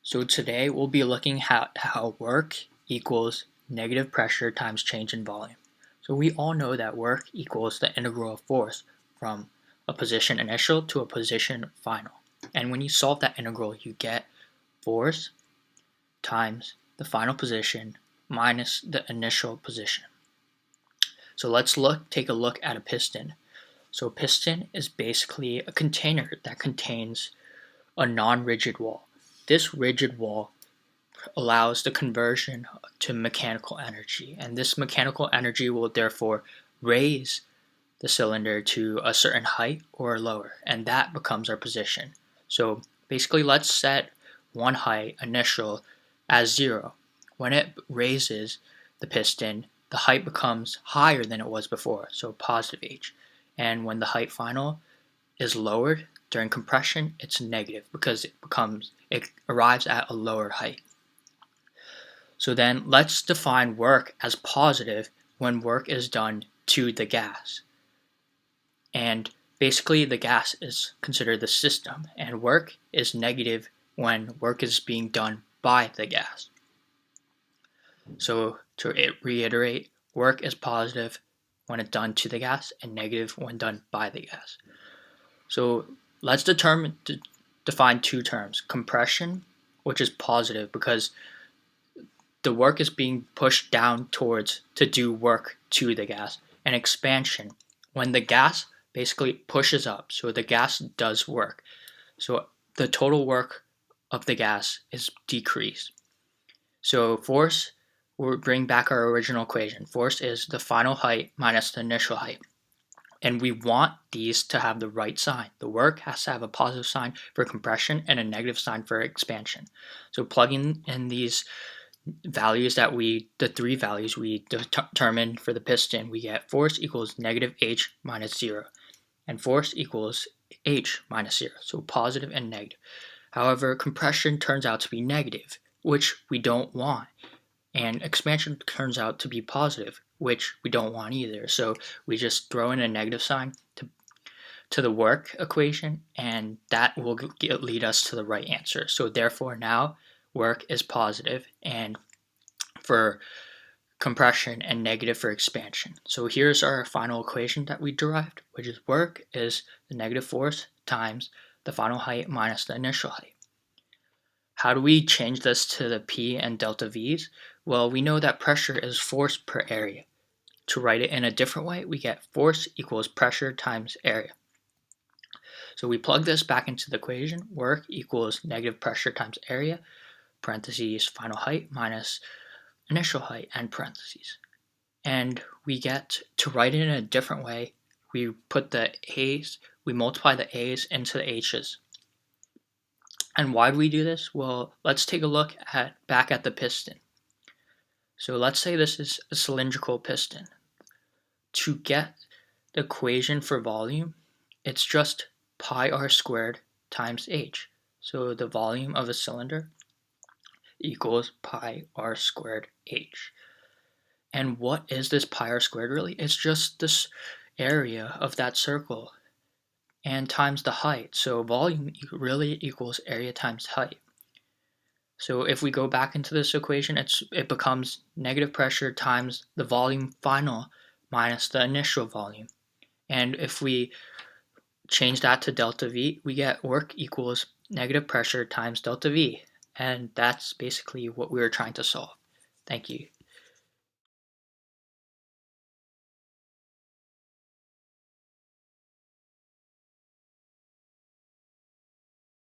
So today we'll be looking at how work equals negative pressure times change in volume. So we all know that work equals the integral of force from a position initial to a position final. And when you solve that integral, you get force times the final position minus the initial position. So let's take a look at a piston. So a piston is basically a container that contains a non-rigid wall. This rigid wall allows the conversion to mechanical energy, and this mechanical energy will therefore raise the cylinder to a certain height or lower, and that becomes our position. So basically, let's set one height initial as 0. When it raises the piston, the height becomes higher than it was before, so positive h. And when the height final is lowered during compression, it's negative because it arrives at a lower height. So then let's define work as positive when work is done to the gas. And basically the gas is considered the system, and work is negative when work is being done by the gas. So to reiterate, work is positive when it's done to the gas and negative when done by the gas. So let's define two terms: compression, which is positive because the work is being pushed down towards to do work to the gas, and expansion when the gas basically pushes up, so the gas does work, so the total work of the gas is decreased. So force, we'll bring back our original equation. Force is the final height minus the initial height, and we want these to have the right sign. The work has to have a positive sign for compression and a negative sign for expansion. So plugging in these values the three values we determined for the piston, we get force equals negative h minus 0, and force equals h minus 0, so positive and negative. However, compression turns out to be negative, which we don't want, and expansion turns out to be positive, which we don't want either. So we just throw in a negative sign to the work equation, and that will lead us to the right answer. So therefore now work is positive and for compression and negative for expansion. So here's our final equation that we derived, which is work is the negative force times the final height minus the initial height. How do we change this to the P and delta V's? Well, we know that pressure is force per area. To write it in a different way, we get force equals pressure times area. So we plug this back into the equation. Work equals negative pressure times area, parentheses, final height minus initial height, end parentheses. And we get to write it in a different way. We put the A's, we multiply the A's into the H's. And why do we do this? Well, let's take a look back at the piston. So let's say this is a cylindrical piston. To get the equation for volume, it's just pi r squared times h. So the volume of a cylinder equals pi r squared h. And what is this pi r squared really? It's just this area of that circle and times the height. So volume really equals area times height. So if we go back into this equation, it becomes negative pressure times the volume final minus the initial volume. And if we change that to delta V, we get work equals negative pressure times delta V. And that's basically what we were trying to solve. Thank you.